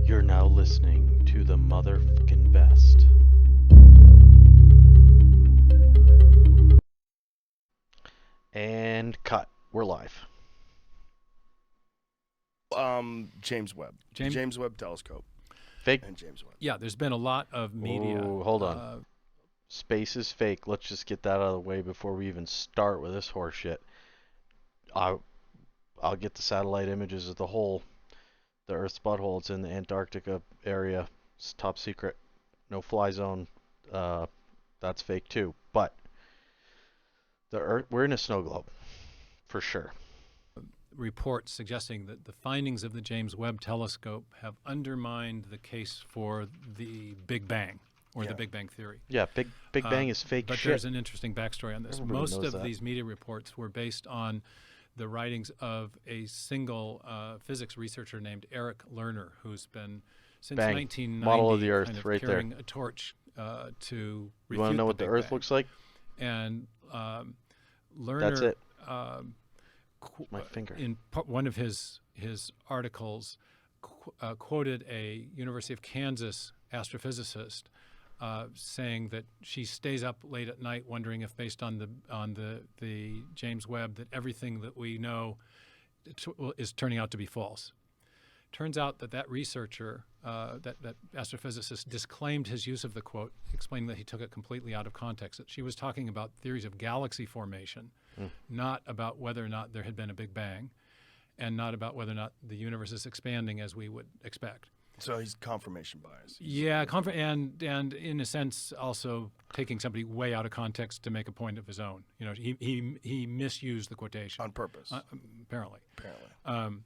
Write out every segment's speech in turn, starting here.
You're now listening to the motherfucking best. And cut. We're live. James Webb. James- James Webb Telescope. Fake. And James Webb. Yeah, there's been a lot of media. Ooh, hold on. Space is fake. Let's just get that out of the way before we even start with this horse shit. I'll get the satellite images of the hole, the Earth's butthole. It's in the Antarctica area. It's top secret. No fly zone. That's fake too. But the Earth, we're in a snow globe, for sure. Reports suggesting that the findings of the James Webb Telescope have undermined the case for the Big Bang, or the Big Bang Theory. Yeah, Big Bang is fake but shit. there's an interesting backstory on this. Everybody Most knows of that. these media reports were based on the writings of a single physics researcher named Eric Lerner, who's been since Bang. 1990 Model of the Earth, kind of right there. carrying a torch to refute You want to know what the Big Earth Bang. looks like? And Lerner, That's it. My finger. in one of his articles, quoted a University of Kansas astrophysicist saying that she stays up late at night wondering if, based on the James Webb, that everything that we know is turning out to be false. Turns out that researcher, that astrophysicist, disclaimed his use of the quote, explaining that he took it completely out of context. That she was talking about theories of galaxy formation, not about whether or not there had been a Big Bang, and not about whether or not the universe is expanding as we would expect. So he's confirmation bias. Yeah, and in a sense also taking somebody way out of context to make a point of his own. You know, he misused the quotation On purpose. apparently. Apparently.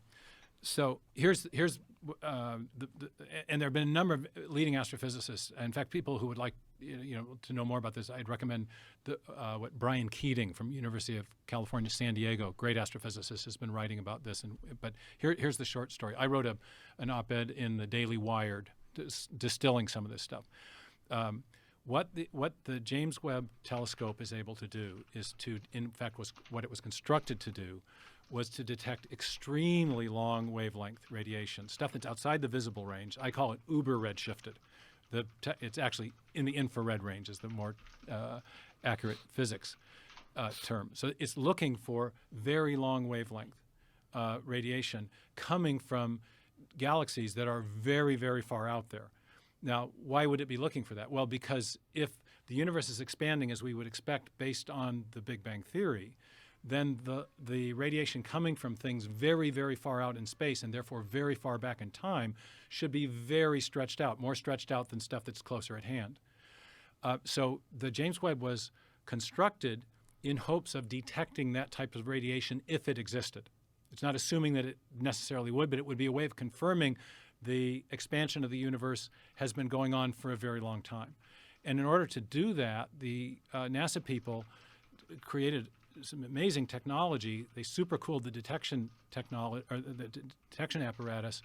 So here's and there have been a number of leading astrophysicists. In fact, people who would like to know more about this, I'd recommend what Brian Keating from University of California, San Diego, great astrophysicist, has been writing about this. But here's the short story. I wrote an op-ed in the Daily Wired distilling some of this stuff. What the James Webb Telescope is able to do is to, in fact, what it was constructed to do, was to detect extremely long wavelength radiation, stuff that's outside the visible range. I call it uber redshifted. It's actually in the infrared range is the more accurate physics term. So it's looking for very long wavelength radiation coming from galaxies that are very, very far out there. Now, why would it be looking for that? Well, because if the universe is expanding as we would expect based on the Big Bang Theory, then the radiation coming from things very, very far out in space and therefore very far back in time should be very stretched out, more stretched out than stuff that's closer at hand. So the James Webb was constructed in hopes of detecting that type of radiation if it existed. It's not assuming that it necessarily would, but it would be a way of confirming the expansion of the universe has been going on for a very long time. And in order to do that, the NASA people created some amazing technology. They supercooled the detection technology, or the detection apparatus,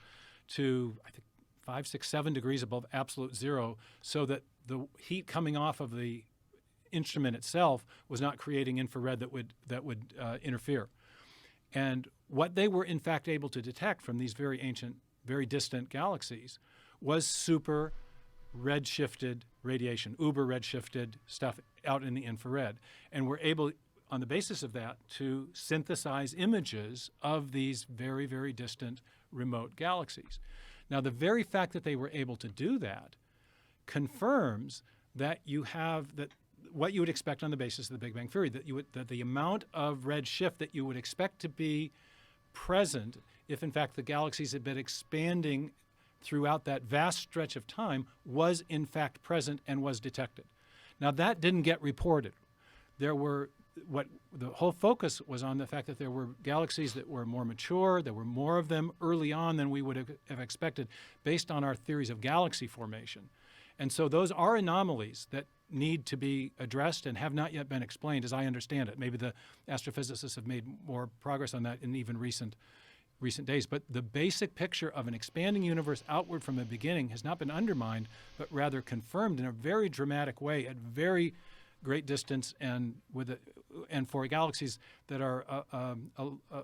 to I think 5, 6, 7 degrees above absolute zero, so that the heat coming off of the instrument itself was not creating infrared that would interfere. And what they were in fact able to detect from these very ancient, very distant galaxies was super redshifted radiation, uber redshifted stuff out in the infrared, and were able, on the basis of that, to synthesize images of these very, very distant remote galaxies. Now, the very fact that they were able to do that confirms that you have that what you would expect on the basis of the Big Bang Theory, that the amount of red shift that you would expect to be present if, in fact, the galaxies had been expanding throughout that vast stretch of time was, in fact, present and was detected. Now, that didn't get reported. The whole focus was on the fact that there were galaxies that were more mature, there were more of them early on than we would have expected based on our theories of galaxy formation. And so those are anomalies that need to be addressed and have not yet been explained, as I understand it. Maybe the astrophysicists have made more progress on that in even recent days. But the basic picture of an expanding universe outward from the beginning has not been undermined, but rather confirmed in a very dramatic way at very great distance and for galaxies that are a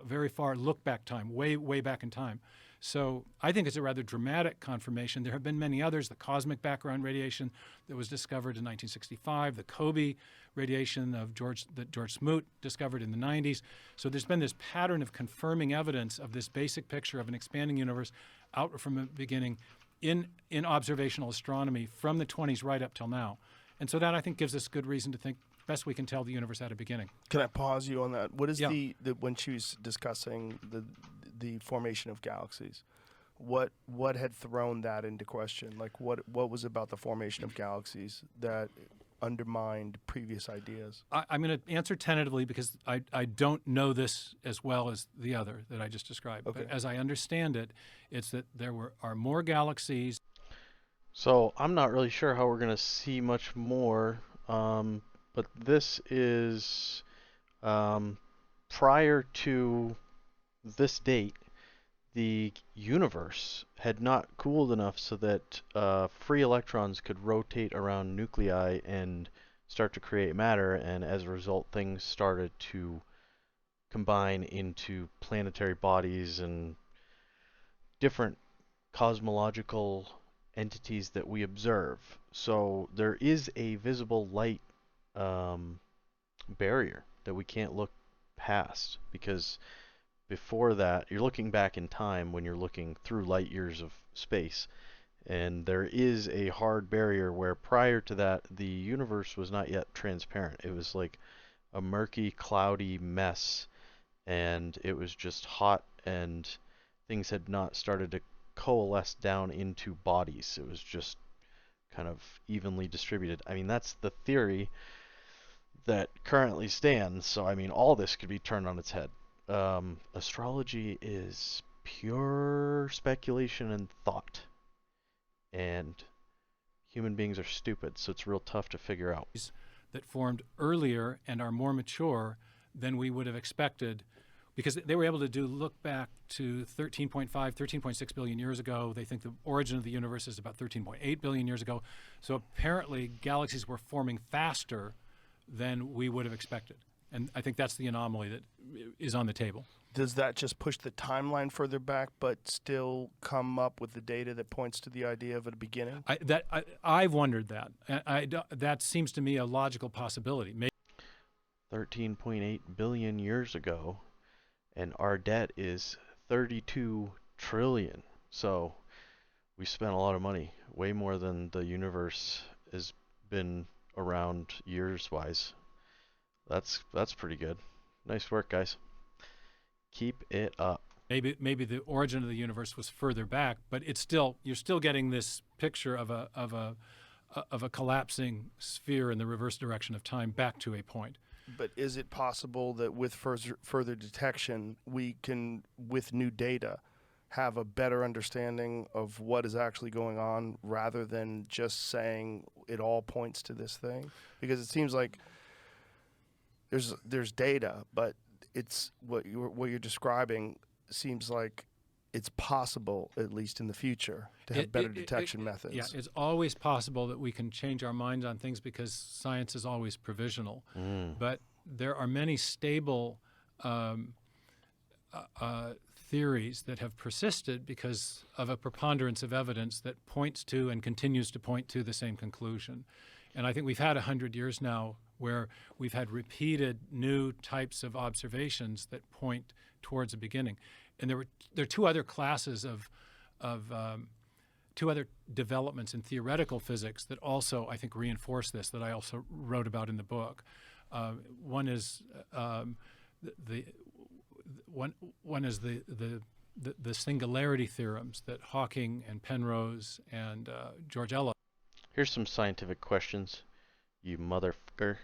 very far look back time, way back in time. So I think it's a rather dramatic confirmation. There have been many others. The cosmic background radiation that was discovered in 1965, the COBE radiation that George Smoot discovered in the 90s. So there's been this pattern of confirming evidence of this basic picture of an expanding universe out from the beginning in observational astronomy from the 20s right up till now. And so that, I think, gives us good reason to think best we can tell the universe had a beginning. Can I pause you on that? What is Yeah. the when she was discussing the formation of galaxies? What had thrown that into question? Like what was about the formation of galaxies that undermined previous ideas? I'm going to answer tentatively because I don't know this as well as the other that I just described. Okay. But as I understand it, it's that are more galaxies. So I'm not really sure how we're going to see much more, but this is prior to this date, the universe had not cooled enough so that free electrons could rotate around nuclei and start to create matter, and as a result, things started to combine into planetary bodies and different cosmological entities that we observe. So there is a visible light barrier that we can't look past, because before that, you're looking back in time when you're looking through light years of space, and there is a hard barrier where prior to that, the universe was not yet transparent. It was like a murky, cloudy mess, and it was just hot, and things had not started to coalesce down into bodies. It was just kind of evenly distributed. I mean, that's the theory that currently stands. So, I mean, all this could be turned on its head. Astrology is pure speculation and thought. And human beings are stupid, so it's real tough to figure out. That formed earlier and are more mature than we would have expected, because they were able to look back to 13.5, 13.6 billion years ago. They think the origin of the universe is about 13.8 billion years ago. So apparently galaxies were forming faster than we would have expected. And I think that's the anomaly that is on the table. Does that just push the timeline further back, but still come up with the data that points to the idea of a beginning? I've wondered that. That seems to me a logical possibility. 13.8 billion years ago, and our debt is 32 trillion. So we spent a lot of money, way more than the universe has been around years-wise. That's pretty good. Nice work, guys. Keep it up. Maybe the origin of the universe was further back, but you're still getting this picture of a collapsing sphere in the reverse direction of time back to a point. But is it possible that with further detection, we can, with new data, have a better understanding of what is actually going on rather than just saying it all points to this thing? Because it seems like there's data, but it's what you're describing seems like it's possible, at least in the future, to have better detection methods. Yeah, it's always possible that we can change our minds on things because science is always provisional. But there are many stable theories that have persisted because of a preponderance of evidence that points to and continues to point to the same conclusion. And I think we've had 100 years now where we've had repeated new types of observations that point towards a beginning. And there are two other classes of two other developments in theoretical physics that also, I think, reinforce this, that I also wrote about in the book. One is the singularity theorems that Hawking and Penrose and George Ella. Here's some scientific questions, you motherfucker.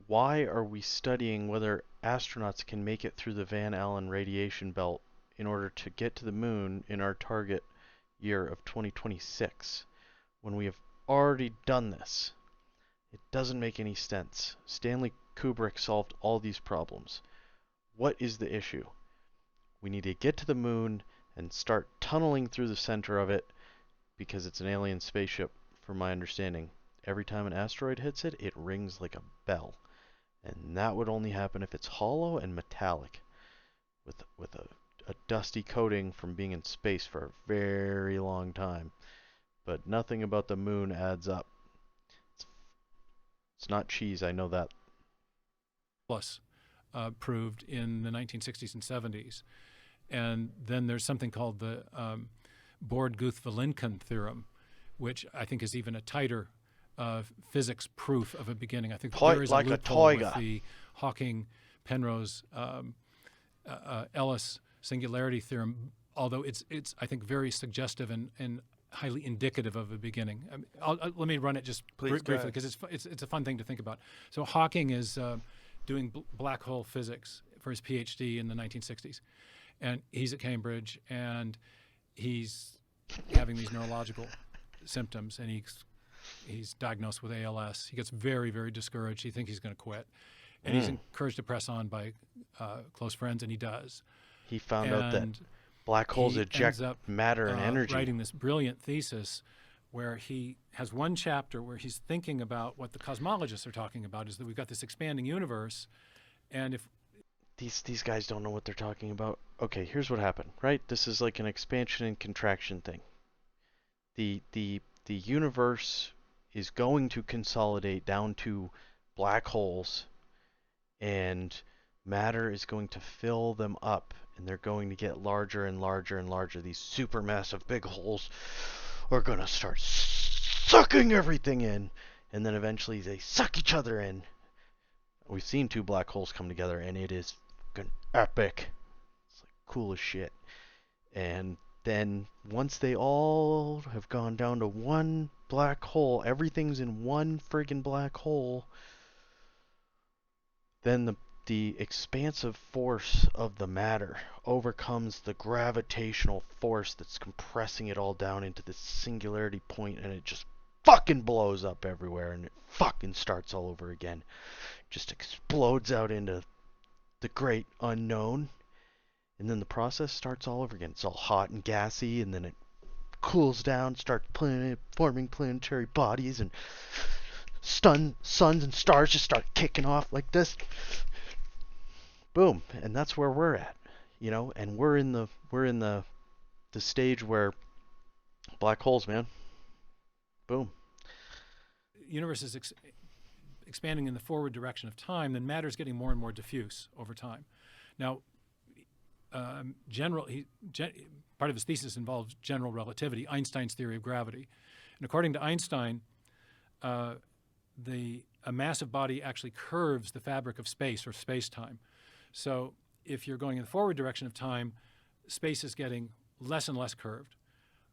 Why are we studying whether astronauts can make it through the Van Allen radiation belt in order to get to the moon in our target year of 2026 when we have already done this? It doesn't make any sense. Stanley Kubrick solved all these problems. What is the issue? We need to get to the moon and start tunneling through the center of it because it's an alien spaceship, from my understanding. Every time an asteroid hits it, it rings like a bell. And that would only happen if it's hollow and metallic, with a dusty coating from being in space for a very long time. But nothing about the moon adds up. It's not cheese, I know that. Plus, proved in the 1960s and 70s. And then there's something called the Borde-Guth-Vilenkin theorem, which I think is even a tighter physics proof of a beginning. I think there is like a a loophole with toiga. the Hawking-Penrose Ellis singularity theorem, although it's I think very suggestive and highly indicative of a beginning. Let me run it just briefly because it's a fun thing to think about. So Hawking is doing black hole physics for his PhD in the 1960s, and he's at Cambridge and he's having these neurological symptoms, and he's diagnosed with ALS. He gets very, very discouraged. He thinks he's going to quit, and he's encouraged to press on by close friends, and he does. He found out that black holes eject matter and energy. Writing this brilliant thesis where he has one chapter where he's thinking about what the cosmologists are talking about, is that we've got this expanding universe, and if these guys don't know what they're talking about. Okay, here's what happened, right? This is like an expansion and contraction thing. The universe is going to consolidate down to black holes, and matter is going to fill them up, and they're going to get larger and larger and larger. These supermassive big holes are going to start sucking everything in, and then eventually they suck each other in. We've seen two black holes come together, and it is fucking epic. It's like cool as shit. And then once they all have gone down to one black hole, everything's in one friggin' black hole, then the expansive force of the matter overcomes the gravitational force that's compressing it all down into this singularity point, and it just fucking blows up everywhere, and it fucking starts all over again. Just explodes out into the great unknown, and then the process starts all over again. It's all hot and gassy, and then it cools down, starts forming planetary bodies, and suns and stars just start kicking off like this. Boom, and that's where we're at, you know. And we're in the stage where black holes, man. Boom. Universe is expanding in the forward direction of time, then matter is getting more and more diffuse over time. Now, part of his thesis involves general relativity, Einstein's theory of gravity. And according to Einstein, a massive body actually curves the fabric of space or space-time. So if you're going in the forward direction of time, space is getting less and less curved,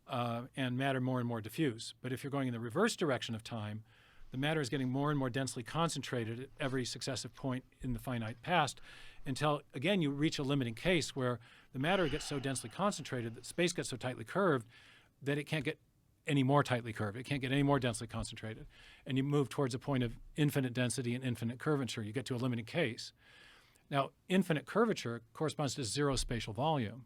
and matter more and more diffuse. But if you're going in the reverse direction of time, the matter is getting more and more densely concentrated at every successive point in the finite past, until, again, you reach a limiting case where the matter gets so densely concentrated that space gets so tightly curved that it can't get any more tightly curved. It can't get any more densely concentrated. And you move towards a point of infinite density and infinite curvature. You get to a limiting case. Now, infinite curvature corresponds to zero spatial volume.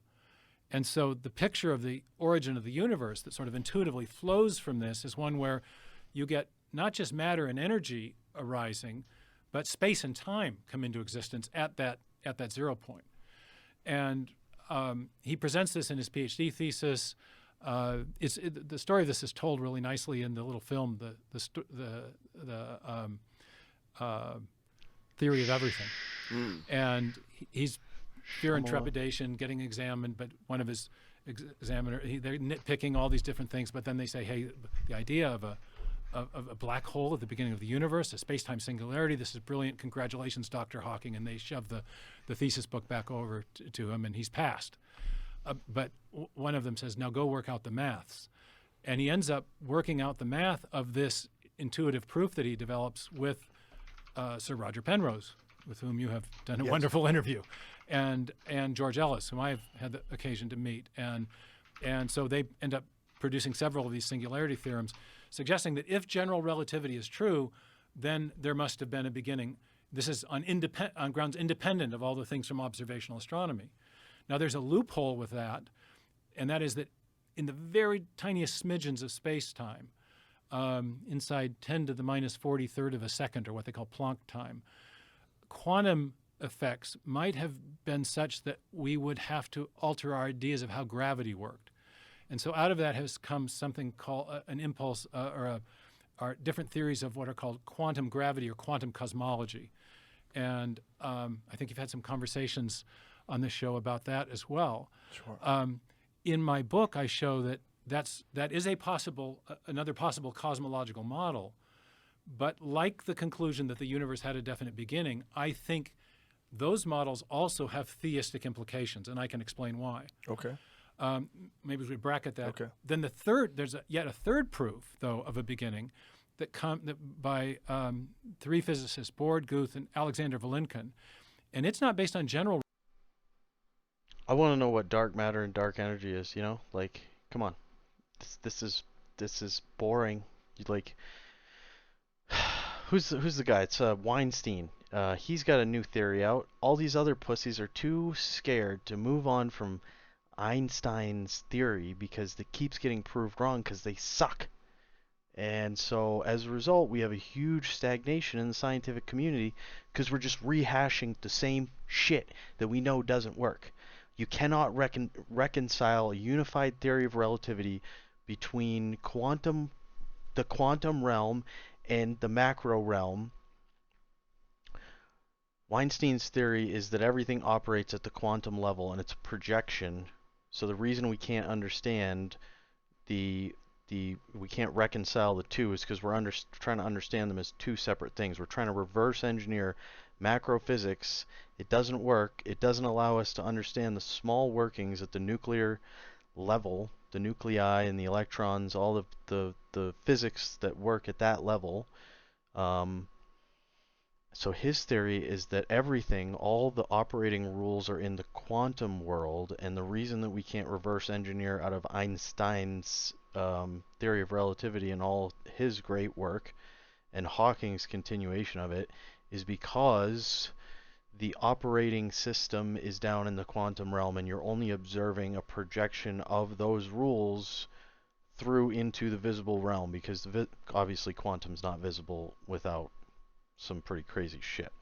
And so the picture of the origin of the universe that sort of intuitively flows from this is one where you get not just matter and energy arising, but space and time come into existence at that 0 point. And he presents this in his PhD thesis. The story of this is told really nicely in the little film, the Theory of Everything. And he's fear and trepidation, getting examined, but one of his examiner, they're nitpicking all these different things, but then they say, hey, the idea of a black hole at the beginning of the universe, a space-time singularity, this is brilliant, congratulations, Dr. Hawking, and they shove the thesis book back over to him, and he's passed. But one of them says, now go work out the maths. And he ends up working out the math of this intuitive proof that he develops with Sir Roger Penrose, with whom you have done a wonderful interview, and George Ellis, whom I've had the occasion to meet. And so they end up producing several of these singularity theorems, suggesting that if general relativity is true, then there must have been a beginning. This is on grounds independent of all the things from observational astronomy. Now, there's a loophole with that, and that is that in the very tiniest smidgens of space-time, inside 10 to the minus 43rd of a second, or what they call Planck time, quantum effects might have been such that we would have to alter our ideas of how gravity worked. And so out of that has come something called an impulse are different theories of what are called quantum gravity or quantum cosmology. And I think you've had some conversations on this show about that as well. Sure. In my book, I show that that is another possible cosmological model. But like the conclusion that the universe had a definite beginning, I think those models also have theistic implications, and I can explain why. Okay. Maybe we bracket that. Okay. Then there's yet a third proof, though, of a beginning that by three physicists, Bohr, Guth, and Alexander Vilenkin, and it's not based on general. I want to know what dark matter and dark energy is. You know, like, come on, this is boring. You like, who's the guy? It's Weinstein. He's got a new theory out. All these other pussies are too scared to move on from Einstein's theory because it keeps getting proved wrong because they suck. And so as a result, we have a huge stagnation in the scientific community because we're just rehashing the same shit that we know doesn't work. You cannot reconcile a unified theory of relativity between the quantum realm and the macro realm. Weinstein's theory is that everything operates at the quantum level and it's a projection. So the reason we can't understand we can't reconcile the two is because we're trying to understand them as two separate things. We're trying to reverse engineer macro physics. It doesn't work. It doesn't allow us to understand the small workings at the nuclear level, the nuclei and the electrons, all of the physics that work at that level. So his theory is that everything, all the operating rules are in the quantum world, and the reason that we can't reverse engineer out of Einstein's theory of relativity and all his great work, and Hawking's continuation of it, is because the operating system is down in the quantum realm, and you're only observing a projection of those rules through into the visible realm, because obviously quantum's not visible without some pretty crazy shit.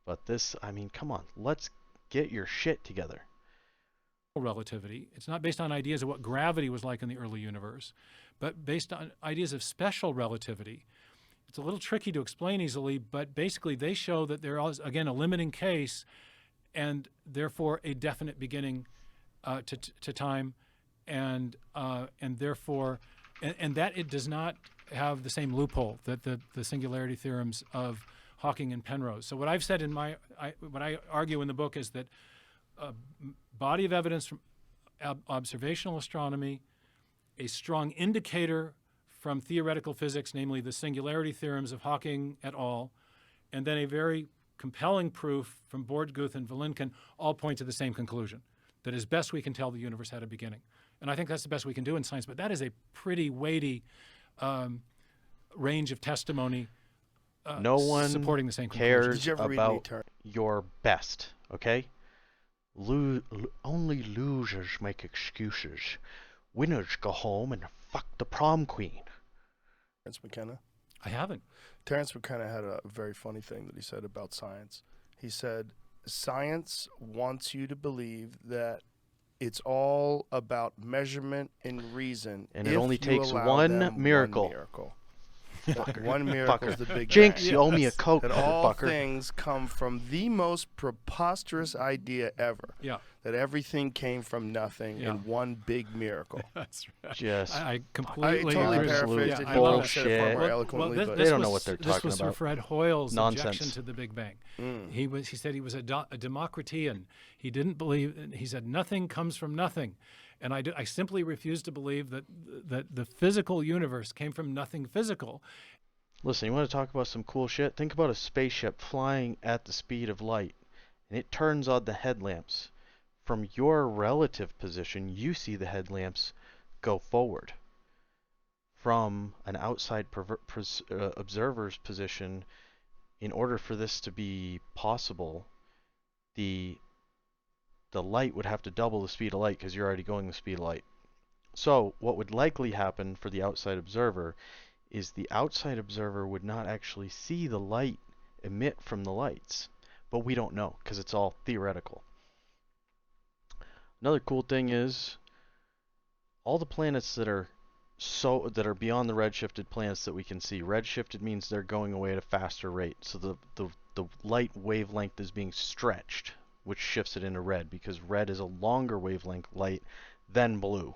But this, I mean, come on, let's get your shit together. Relativity. It's not based on ideas of what gravity was like in the early universe, but based on ideas of special relativity. It's a little tricky to explain easily, but basically they show that there is, again, a limiting case and therefore a definite beginning to time, and therefore, and that it does not have the same loophole that the singularity theorems of Hawking and Penrose. So what I've said in what I argue in the book is that a body of evidence from observational astronomy, a strong indicator from theoretical physics, namely the singularity theorems of Hawking et al., and then a very compelling proof from Bohr, Guth, and Vilenkin all point to the same conclusion, that as best we can tell, the universe had a beginning. And I think that's the best we can do in science, but that is a pretty weighty range of testimony no one supporting the same cares conclusion. about your best, okay? Only losers make excuses. Winners go home and fuck the prom queen. Terence McKenna? I haven't. Terence McKenna had a very funny thing that he said about science. He said, science wants you to believe that it's all about measurement and reason. And it only takes one miracle. One miracle is the big Jinx, bang. you owe me a Coke, That all motherfucker. things come from the most preposterous idea ever. Yeah. That everything came from nothing in one big miracle. That's right. Just I completely I totally agree. paraphrased it. I He love probably it. said it far more eloquently, but They don't know what they're This talking was about. Fred Hoyle's Nonsense. objection to the Big Bang. He said he was a Democritean. He didn't believe. He said nothing comes from nothing, and I simply refuse to believe that the physical universe came from nothing physical. Listen, you want to talk about some cool shit? Think about a spaceship flying at the speed of light, and it turns on the headlamps. From your relative position, you see the headlamps go forward. From an outside observer's position, in order for this to be possible, the light would have to double the speed of light because you're already going the speed of light. So what would likely happen for the outside observer is the outside observer would not actually see the light emit from the lights, but we don't know because it's all theoretical. Another cool thing is all the planets that are beyond the redshifted planets that we can see. Redshifted means they're going away at a faster rate. So the light wavelength is being stretched, which shifts it into red, because red is a longer wavelength light than blue.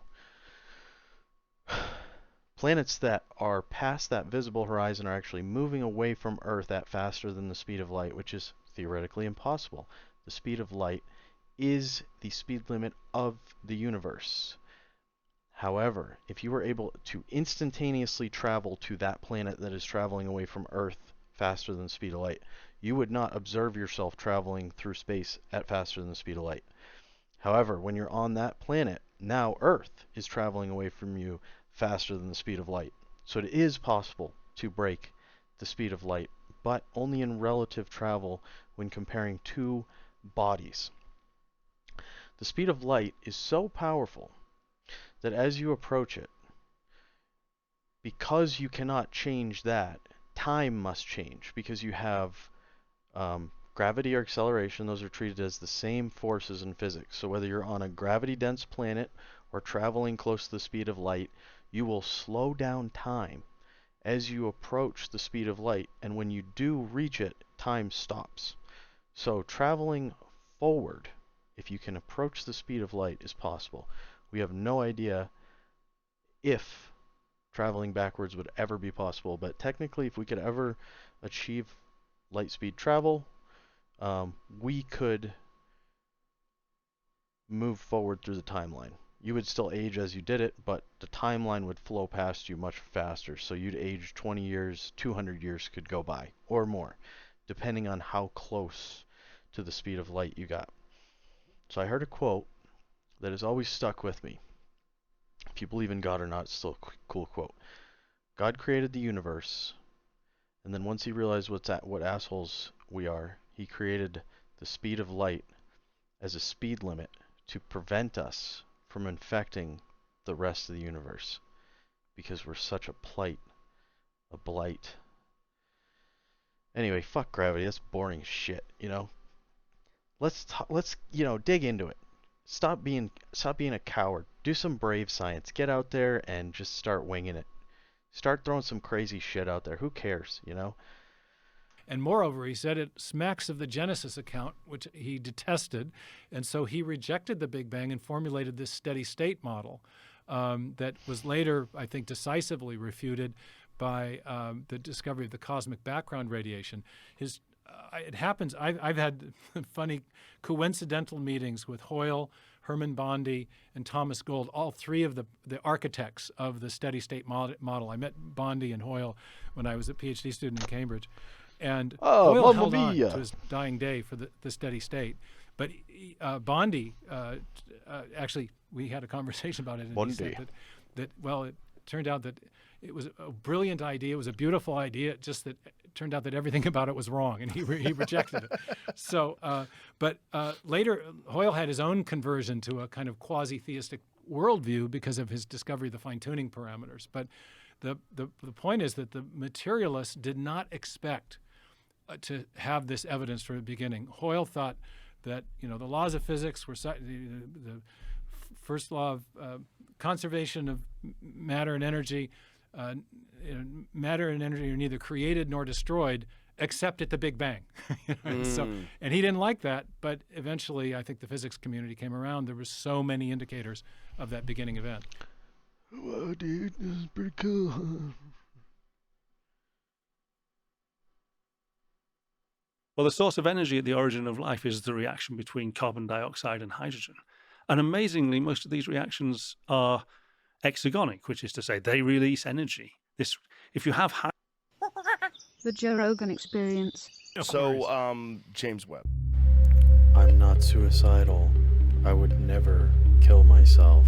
Planets that are past that visible horizon are actually moving away from Earth at faster than the speed of light, which is theoretically impossible. The speed of light is the speed limit of the universe. However, if you were able to instantaneously travel to that planet that is traveling away from Earth faster than the speed of light, you would not observe yourself traveling through space at faster than the speed of light. However, when you're on that planet, now Earth is traveling away from you faster than the speed of light. So it is possible to break the speed of light, but only in relative travel when comparing two bodies. The speed of light is so powerful that as you approach it, because you cannot change that, time must change, because you have gravity or acceleration. Those are treated as the same forces in physics. So whether you're on a gravity-dense planet or traveling close to the speed of light, you will slow down time as you approach the speed of light, and when you do reach it, time stops. So traveling forward, if you can approach the speed of light, is possible. We have no idea if traveling backwards would ever be possible, but technically if we could ever achieve light speed travel, we could move forward through the timeline. You would still age as you did it, but the timeline would flow past you much faster. So you'd age 20 years, 200 years could go by, or more, depending on how close to the speed of light you got. So I heard a quote that has always stuck with me. If you believe in God or not, it's still a cool quote. God created the universe, and then once he realized what assholes we are, he created the speed of light as a speed limit to prevent us from infecting the rest of the universe, because we're such a blight. Anyway, fuck gravity. That's boring shit, you know. Let's dig into it. Stop being a coward. Do some brave science. Get out there and just start winging it. Start throwing some crazy shit out there. Who cares, you know? And moreover, he said it smacks of the Genesis account, which he detested. And so he rejected the Big Bang and formulated this steady state model that was later, I think, decisively refuted by the discovery of the cosmic background radiation. It happens, I've had funny coincidental meetings with Hoyle, Herman Bondi, and Thomas Gold, all three of the architects of the steady state model. I met Bondi and Hoyle when I was a PhD student in Cambridge. And Hoyle held on to his dying day for the steady state. But Bondi, actually, we had a conversation about it. And he said that, well, it turned out that it was a brilliant idea. It was a beautiful idea. Just that it turned out that everything about it was wrong, and he rejected it. So, but later, Hoyle had his own conversion to a kind of quasi-theistic worldview because of his discovery of the fine-tuning parameters. But the point is that the materialists did not expect to have this evidence from the beginning. Hoyle thought that the laws of physics were the first law of conservation of matter and energy. Matter and energy are neither created nor destroyed except at the Big Bang. And he didn't like that, but eventually I think the physics community came around. There were so many indicators of that beginning event. Wow, dude, this is pretty cool, huh? Well, the source of energy at the origin of life is the reaction between carbon dioxide and hydrogen. And amazingly, most of these reactions are exergonic, which is to say they release energy. If you have the Joe Rogan Experience. So, James Webb. I'm not suicidal. I would never kill myself.